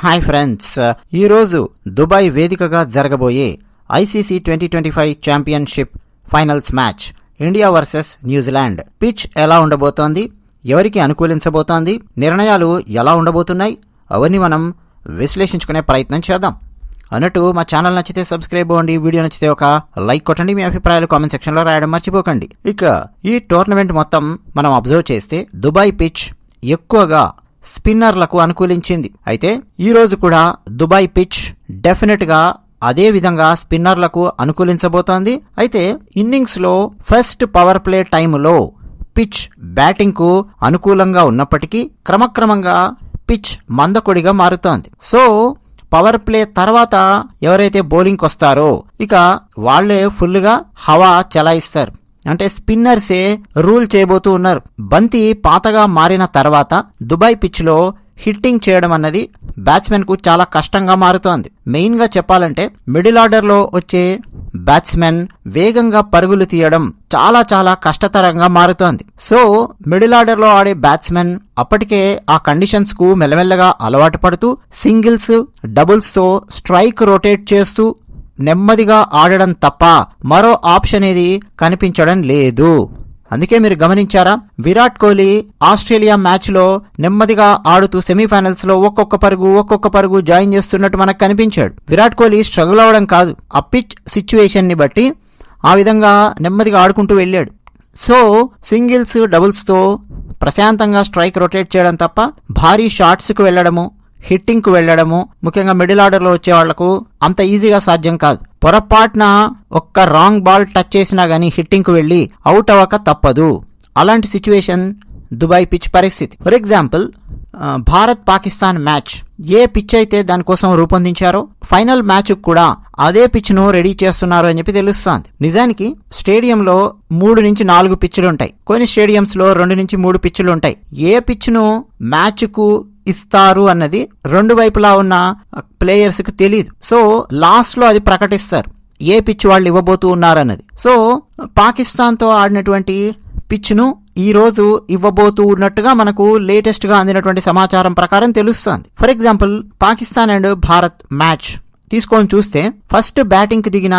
Hi friends, ఈరోజు Dubai వేదికగా జరగబోయే ICC 2025 championship finals match India versus New Zealand. Pitch ఎలా ఉండబోతోంది, ఎవరికి అనుకూలించబోతోంది, నిర్ణయాలు ఎలా ఉండబోతున్నాయి, అవన్నీ మనం విశ్లేషించుకునే ప్రయత్నం చేద్దాం. అన్నట్టు మా ఛానల్ నచ్చితే సబ్స్క్రైబ్ అవ్వండి, వీడియో నచ్చితే ఒక లైక్ కొట్టండి, మీ అభిప్రాయాలు కామెంట్ సెక్షన్లో రాయడం మర్చిపోకండి. ఇక ఈ టోర్నమెంట్ మొత్తం మనం అబ్జర్వ్ చేస్తే దుబాయ్ పిచ్ ఎక్కువగా స్పిన్నర్లకు అనుకూలించింది. అయితే ఈ రోజు కూడా దుబాయ్ పిచ్ డెఫినెట్ గా అదే విధంగా స్పిన్నర్లకు అనుకూలించబోతోంది. అయితే ఇన్నింగ్స్ లో ఫస్ట్ పవర్ ప్లే టైములో పిచ్ బ్యాటింగ్ కు అనుకూలంగా ఉన్నప్పటికీ క్రమక్రమంగా పిచ్ మందకొడిగా మారుతోంది. సో పవర్ ప్లే తర్వాత ఎవరైతే బౌలింగ్ వస్తారో ఇక వాళ్లే ఫుల్ గా హవా చలాయిస్తారు. అంటే స్పిన్నర్సే రూల్ చేయబోతూ ఉన్నారు. బంతి పాతగా మారిన తర్వాత దుబాయ్ పిచ్ లో హిట్టింగ్ చేయడం అన్నది బ్యాట్స్మెన్ కు చాలా కష్టంగా మారుతోంది. మెయిన్ గా చెప్పాలంటే మిడిల్ ఆర్డర్ లో వచ్చే బ్యాట్స్మెన్ వేగంగా పరుగులు తీయడం చాలా చాలా కష్టతరంగా మారుతోంది. సో మిడిల్ ఆర్డర్ లో ఆడే బ్యాట్స్మెన్ అప్పటికే ఆ కండిషన్స్ కు మెల్లమెల్లగా అలవాటు పడుతూ సింగిల్స్ డబుల్స్ తో స్ట్రైక్ రొటేట్ చేస్తూ నెమ్మదిగా ఆడడం తప్ప మరో ఆప్షన్ ఏది కనిపించడం లేదు. అందుకే మీరు గమనించారా, విరాట్ కోహ్లీ ఆస్ట్రేలియా మ్యాచ్ లో నెమ్మదిగా ఆడుతూ సెమీఫైనల్స్ లో ఒక్కొక్క పరుగు జాయిన్ చేస్తున్నట్టు మనకు కనిపించాడు. విరాట్ కోహ్లీ స్ట్రగుల్ అవ్వడం కాదు, ఆ పిచ్ సిచ్యువేషన్ ని బట్టి ఆ విధంగా నెమ్మదిగా ఆడుకుంటూ వెళ్ళాడు. సో సింగిల్స్ డబుల్స్ తో ప్రశాంతంగా స్ట్రైక్ రొటేట్ చేయడం తప్ప భారీ షాట్స్ కు వెళ్లడము, హిట్టింగ్ కు వెళ్లడము ముఖ్యంగా మిడిల్ ఆర్డర్ లో వచ్చే వాళ్లకు అంత ఈజీగా సాధ్యం కాదు. పొరపాటున ఒక్క రాంగ్ బాల్ టచ్ చేసినా గానీ హిట్టింగ్ కు వెళ్లి అవుట్ అవ్వక తప్పదు. అలాంటి సిచ్యువేషన్ దుబాయ్ పిచ్ పరిస్థితి. For example Bharat Pakistan match A pitch అయితే దానికోసం రూపొందించారో ఫైనల్ మ్యాచ్ కూడా అదే పిచ్ ను రెడీ చేస్తున్నారు అని చెప్పి తెలుస్తోంది. నిజానికి స్టేడియంలో 3 నుంచి 4 పిచ్చులు ఉంటాయి, కొన్ని స్టేడియంస్ లో 2 నుంచి 3 పిచ్చులు ఉంటాయి. ఏ పిచ్ ను మ్యాచ్ కు ఇస్తారు అన్నది రెండు వైపులా ఉన్న ప్లేయర్స్ కు తెలియదు. సో లాస్ట్ లో అది ప్రకటిస్తారు ఏ పిచ్ వాళ్ళు ఇవ్వబోతూ ఉన్నారన్నది. సో పాకిస్తాన్ తో ఆడినటువంటి పిచ్ ను ఈ రోజు ఇవ్వబోతూ ఉన్నట్టుగా మనకు లేటెస్ట్ గా అందినటువంటి సమాచారం ప్రకారం తెలుస్తోంది. For example Pakistan and Bharat match తీసుకొని చూస్తే ఫస్ట్ బ్యాటింగ్ కి దిగిన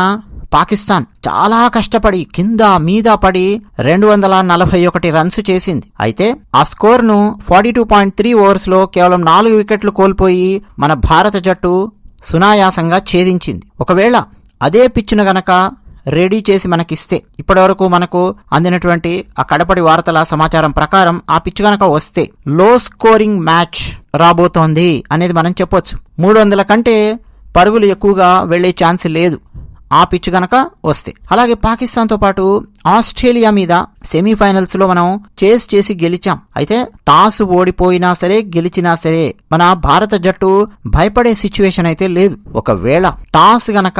పాకిస్తాన్ చాలా కష్టపడి కింద మీద పడి 241 రన్స్ చేసింది. అయితే ఆ స్కోర్ ను 42.3 ఓవర్స్ లో కేవలం 4 వికెట్లు కోల్పోయి మన భారత జట్టు సునాయాసంగా ఛేదించింది. ఒకవేళ అదే పిచ్చును గనక రెడీ చేసి మనకిస్తే, ఇప్పటివరకు మనకు అందినటువంటి ఆ కడపడి వార్తల సమాచారం ప్రకారం ఆ పిచ్ గనక వస్తే లో స్కోరింగ్ మ్యాచ్ రాబోతోంది అనేది మనం చెప్పొచ్చు. 300 కంటే పరుగులు ఎక్కువగా వెళ్లే ఛాన్స్ లేదు ఆ పిచ్ గనక వస్తే. అలాగే పాకిస్తాన్ తో పాటు ఆస్ట్రేలియా మీద సెమీఫైనల్స్ లో మనం చేసి గెలిచాం. అయితే టాస్ ఓడిపోయినా సరే గెలిచినా సరే మన భారత జట్టు భయపడే సిచ్యువేషన్ అయితే లేదు. ఒకవేళ టాస్ గనక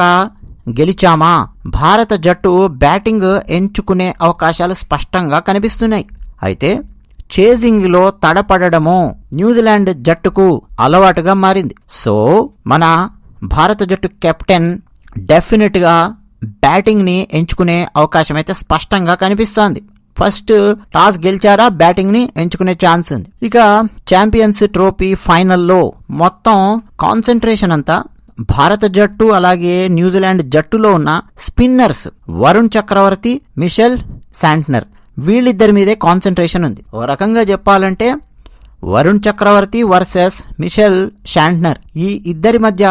గెలిచామా భారత జట్టు బ్యాటింగ్ ఎంచుకునే అవకాశాలు స్పష్టంగా కనిపిస్తున్నాయి. అయితే చేజింగ్ లో తడపడము న్యూజిలాండ్ జట్టుకు అలవాటుగా మారింది. సో మన భారత జట్టు కెప్టెన్ డెఫినెట్ గా బ్యాటింగ్ ని ఎంచుకునే అవకాశం అయితే స్పష్టంగా కనిపిస్తోంది. ఫస్ట్ టాస్ గెలిచారా బ్యాటింగ్ ని ఎంచుకునే ఛాన్స్ ఉంది. ఇక ఛాంపియన్స్ ట్రోఫీ ఫైనల్లో మొత్తం కాన్సన్ట్రేషన్ అంతా భారత జట్టు అలాగే న్యూజిలాండ్ జట్టులో ఉన్న స్పిన్నర్స్ వరుణ్ చక్రవర్తి, మిషెల్ శాంట్నర్ వీళ్ళిద్దరి మీదే కాన్సన్ట్రేషన్ ఉంది. ఓ రకంగా చెప్పాలంటే వరుణ్ చక్రవర్తి వర్సెస్ మిషెల్ శాంట్నర్ ఈ ఇద్దరి మధ్య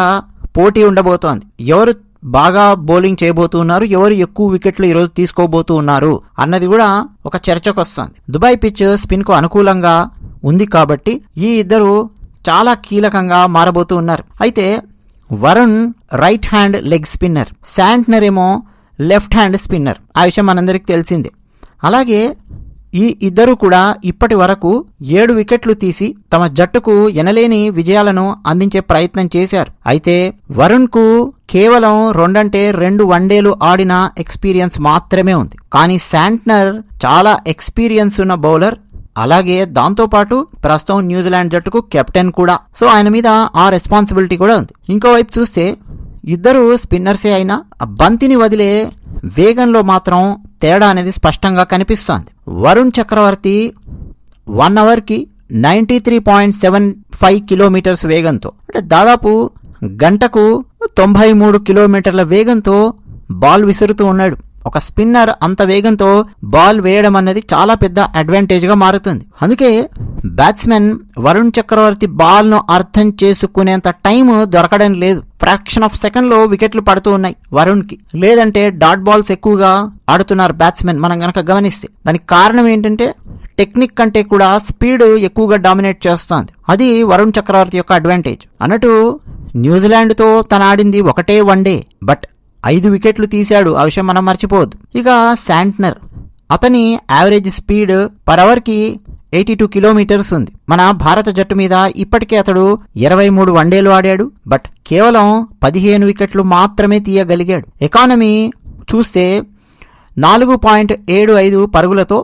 పోటీ ఉండబోతోంది. ఎవరు బాగా బౌలింగ్ చేయబోతున్నారు, ఎవరు ఎక్కువ వికెట్లు ఈరోజు తీసుకోబోతూ ఉన్నారు అన్నది కూడా ఒక చర్చకు వస్తుంది. దుబాయ్ పిచ్ స్పిన్ కు అనుకూలంగా ఉంది కాబట్టి ఈ ఇద్దరు చాలా కీలకంగా మారబోతూ ఉన్నారు. అయితే Varun right hand leg spinner, Santner ఏమో లెఫ్ట్ హ్యాండ్ స్పిన్నర్. ఆ విషయం మనందరికి తెలిసిందే. అలాగే ఈ ఇద్దరు కూడా ఇప్పటి వరకు 7 వికెట్లు తీసి తమ జట్టుకు ఎనలేని విజయాలను అందించే ప్రయత్నం చేశారు. అయితే వరుణ్ కు కేవలం 2 వన్డేలు ఆడిన ఎక్స్పీరియన్స్ మాత్రమే ఉంది. కానీ శాంట్నర్ చాలా ఎక్స్పీరియన్స్ ఉన్న బౌలర్, అలాగే దాంతోపాటు ప్రస్తుతం న్యూజిలాండ్ జట్టుకు కెప్టెన్ కూడా. సో ఆయన మీద ఆ రెస్పాన్సిబిలిటీ కూడా ఉంది. ఇంకోవైపు చూస్తే ఇద్దరు స్పిన్నర్సే అయినా బంతిని వదిలే వేగంలో మాత్రం తేడా అనేది స్పష్టంగా కనిపిస్తోంది. వరుణ్ చక్రవర్తి 1 ఓవర్కి 93.75 కిలోమీటర్స్ వేగంతో, అంటే దాదాపు గంటకు 93 కిలోమీటర్ల వేగంతో బాల్ విసురుతూ ఉన్నాడు. ఒక స్పిన్నర్ అంత వేగంతో బాల్ వేయడం అన్నది చాలా పెద్ద అడ్వాంటేజ్ గా మారుతుంది. అందుకే బ్యాట్స్మెన్ వరుణ్ చక్రవర్తి బాల్ ను అర్థం చేసుకునేంత టైం దొరకడం లేదు. ఫ్రాక్షన్ ఆఫ్ సెకండ్ లో వికెట్లు పడుతూ ఉన్నాయి వరుణ్ కి. లేదంటే డాట్ బాల్స్ ఎక్కువగా ఆడుతున్నారు బ్యాట్స్మెన్ మనం గనక గమనిస్తే. దానికి కారణం ఏంటంటే టెక్నిక్ కంటే కూడా స్పీడ్ ఎక్కువగా డామినేట్ చేస్తోంది. అది వరుణ్ చక్రవర్తి యొక్క అడ్వాంటేజ్. అన్నట్టు న్యూజిలాండ్ తో తను ఆడింది ఒకటే వన్డే, బట్ 5 వికెట్లు తీశాడు. ఆ విషయం మనం మర్చిపోవద్దు. ఇక శాంట్నర్, అతని యావరేజ్ స్పీడ్ పర్ అవర్ కి 82 కిలోమీటర్స్ ఉంది. మన భారత జట్టు మీద ఇప్పటికే అతడు 23 వన్డేలు ఆడాడు, బట్ కేవలం 15 వికెట్లు మాత్రమే తీయగలిగాడు. ఎకానమీ చూస్తే 4.75 పరుగులతో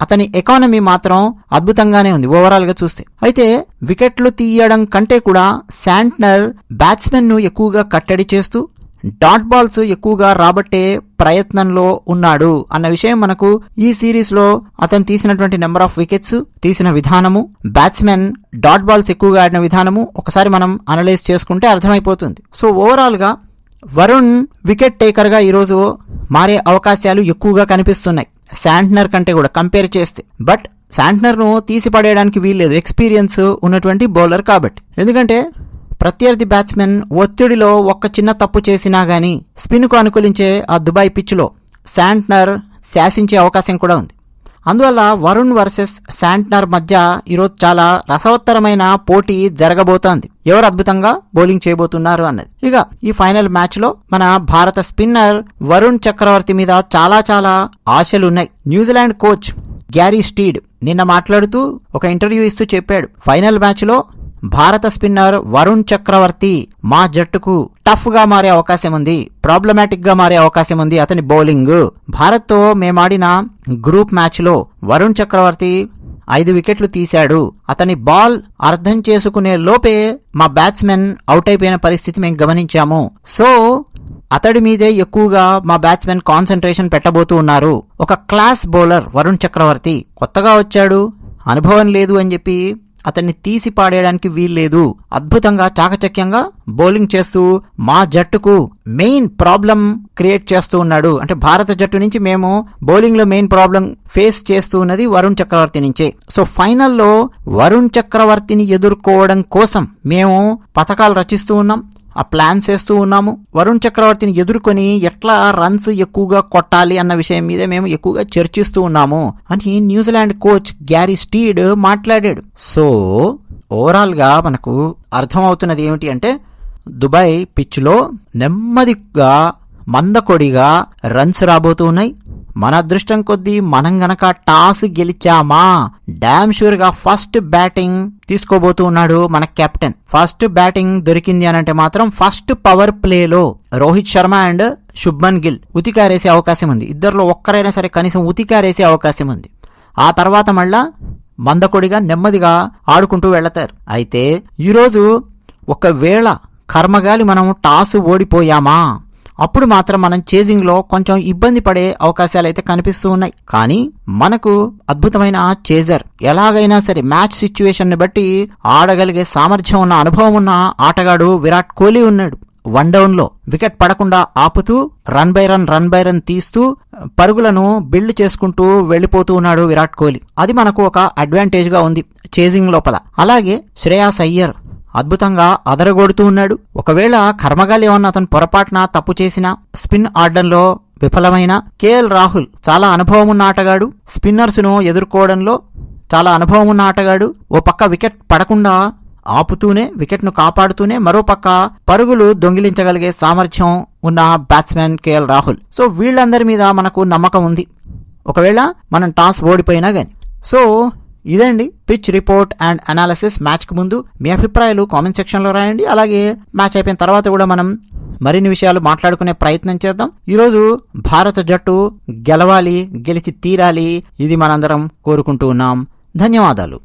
అతని ఎకానమీ మాత్రం అద్భుతంగానే ఉంది ఓవరాల్ గా చూస్తే. అయితే వికెట్లు తీయడం కంటే కూడా శాంట్నర్ బ్యాట్స్మెన్ ను ఎక్కువగా కట్టడి చేస్తూ డాట్ బాల్స్ ఎక్కువగా రాబట్టే ప్రయత్నంలో ఉన్నాడు అన్న విషయం మనకు ఈ సిరీస్ లో అతను తీసినటువంటి నెంబర్ ఆఫ్ వికెట్స్, తీసిన విధానము, బ్యాట్స్మెన్ డాట్ బాల్స్ ఎక్కువగా ఆడిన విధానము ఒకసారి మనం అనలైజ్ చేసుకుంటే అర్థమైపోతుంది. సో ఓవరాల్ గా వరుణ్ వికెట్ టేకర్ గా ఈరోజు మారే అవకాశాలు ఎక్కువగా కనిపిస్తున్నాయి శాంట్నర్ కంటే కూడా కంపేర్ చేస్తే. బట్ శాంట్నర్ ను తీసి పడేయడానికి వీల్లేదు, ఎక్స్పీరియన్స్ ఉన్నటువంటి బౌలర్ కాబట్టి. ఎందుకంటే ప్రత్యర్థి బ్యాట్స్మెన్ ఒత్తిడిలో ఒక్క చిన్న తప్పు చేసినా గానీ స్పిన్ కు అనుకూలించే ఆ దుబాయ్ పిచ్ లో శాంట్నర్ శాసించే అవకాశం కూడా ఉంది. అందువల్ల వరుణ్ వర్సెస్ శాంట్నర్ మధ్య ఈరోజు చాలా రసవత్తరమైన పోటీ జరగబోతోంది. ఎవరు అద్భుతంగా బౌలింగ్ చేయబోతున్నారు అన్నది. ఇక ఈ ఫైనల్ మ్యాచ్ లో మన భారత స్పిన్నర్ వరుణ్ చక్రవర్తి మీద చాలా ఆశలున్నాయి. న్యూజిలాండ్ కోచ్ గ్యారీ స్టీడ్ నిన్న మాట్లాడుతూ ఒక ఇంటర్వ్యూ ఇస్తూ చెప్పాడు, ఫైనల్ మ్యాచ్ లో భారత స్పిన్నర్ వరుణ్ చక్రవర్తి మా జట్టుకు టఫ్ గా మారే అవకాశం ఉంది, ప్రాబ్లమాటిక్ గా మారే అవకాశం ఉంది అతని బౌలింగ్. భారత్ తో మేమాడిన గ్రూప్ మ్యాచ్ లో వరుణ్ చక్రవర్తి 5 వికెట్లు తీశాడు. అతని బాల్ అర్థం చేసుకునే లోపే మా బ్యాట్స్మెన్ అవుట్ అయిపోయిన పరిస్థితి మేము గమనించాము. సో అతడి మీదే ఎక్కువగా మా బ్యాట్స్మెన్ కాన్సన్ట్రేషన్ పెట్టబోతూ ఉన్నారు. ఒక క్లాస్ బౌలర్ వరుణ్ చక్రవర్తి, కొత్తగా వచ్చాడు, అనుభవం లేదు అని చెప్పి అతన్ని తీసి పాడేయడానికి వీల్లేదు. అద్భుతంగా చాకచక్యంగా బౌలింగ్ చేస్తూ మా జట్టుకు మెయిన్ ప్రాబ్లం క్రియేట్ చేస్తూ ఉన్నాడు. అంటే భారత జట్టు నుంచి మేము బౌలింగ్ లో మెయిన్ ప్రాబ్లం ఫేస్ చేస్తూ ఉన్నది వరుణ్ చక్రవర్తి నుంచే. సో ఫైనల్లో వరుణ్ చక్రవర్తిని ఎదుర్కోవడం కోసం మేము పథకాలు రచిస్తూ ఉన్నాం, ఆ ప్లాన్స్ వేస్తూ ఉన్నాము. వరుణ్ చక్రవర్తిని ఎదుర్కొని ఎట్లా రన్స్ ఎక్కువగా కొట్టాలి అన్న విషయం మీద మేము ఎక్కువగా చర్చిస్తూ ఉన్నాము అని న్యూజిలాండ్ కోచ్ గ్యారీ స్టీడ్ మాట్లాడాడు. సో ఓవరాల్ గా మనకు అర్థమవుతున్నది ఏమిటి అంటే దుబాయ్ పిచ్ లో నెమ్మదిగా మందకొడిగా రన్స్ రాబోతూ ఉన్నాయి. మన అదృష్టం కొద్దీ మనం గనక టాస్ గెలిచామా డామ్ షూర్ గా ఫస్ట్ బ్యాటింగ్ తీసుకోబోతూ ఉన్నాడు మన కెప్టెన్. ఫస్ట్ బ్యాటింగ్ దొరికింది అనంటే మాత్రం ఫస్ట్ పవర్ ప్లేలో రోహిత్ శర్మ అండ్ శుభ్మన్ గిల్ ఉతికారేసే అవకాశం ఉంది. ఇద్దరిలో ఒక్కరైనా సరే కనీసం ఉతికారేసే అవకాశం ఉంది. ఆ తర్వాత మళ్ళా మందకొడిగా నెమ్మదిగా ఆడుకుంటూ వెళతారు. అయితే ఈరోజు ఒకవేళ కర్మగాలి మనం టాస్ ఓడిపోయామా అప్పుడు మాత్రం మనం చేజింగ్ లో కొంచెం ఇబ్బంది పడే అవకాశాలు అయితే కనిపిస్తూ ఉన్నాయి. కానీ మనకు అద్భుతమైన చేజర్, ఎలాగైనా సరే మ్యాచ్ సిచ్యువేషన్ ని బట్టి ఆడగలిగే సామర్థ్యం ఉన్న అనుభవం ఉన్న ఆటగాడు విరాట్ కోహ్లీ ఉన్నాడు. 1 డౌన్ లో వికెట్ పడకుండా ఆపుతూ రన్ బై రన్ తీస్తూ పరుగులను బిల్డ్ చేసుకుంటూ వెళ్లిపోతూ ఉన్నాడు విరాట్ కోహ్లీ. అది మనకు ఒక అడ్వాంటేజ్ గా ఉంది చేజింగ్ లోపల. అలాగే శ్రేయాస్ అయ్యర్ అద్భుతంగా అదరగొడుతూ ఉన్నాడు. ఒకవేళ కర్మగాలి ఏమన్నా అతను పొరపాటున తప్పు చేసినా స్పిన్ ఆడడంలో విఫలమైన కేఎల్ రాహుల్ చాలా అనుభవం ఉన్న ఆటగాడు, స్పిన్నర్స్ ను ఎదుర్కోవడంలో చాలా అనుభవం ఉన్న ఆటగాడు. ఓ పక్క వికెట్ పడకుండా ఆపుతూనే వికెట్ ను కాపాడుతూనే మరో పక్క పరుగులు దొంగిలించగలిగే సామర్థ్యం ఉన్న బ్యాట్స్మెన్ కేఎల్ రాహుల్. సో వీళ్ళందరి మీద మనకు నమ్మకం ఉంది ఒకవేళ మనం టాస్ ఓడిపోయినా గాని. సో ఇదండి pitch report and analysis. Match కు ముందు మీ అభిప్రాయాలు కామెంట్ సెక్షన్ లో రాయండి. అలాగే మ్యాచ్ అయిపోయిన తర్వాత కూడా మనం మరిన్ని విషయాలు మాట్లాడుకునే ప్రయత్నం చేద్దాం. ఈరోజు భారత జట్టు గెలవాలి, గెలిచి తీరాలి, ఇది మనందరం కోరుకుంటూ ఉన్నాం. ధన్యవాదాలు.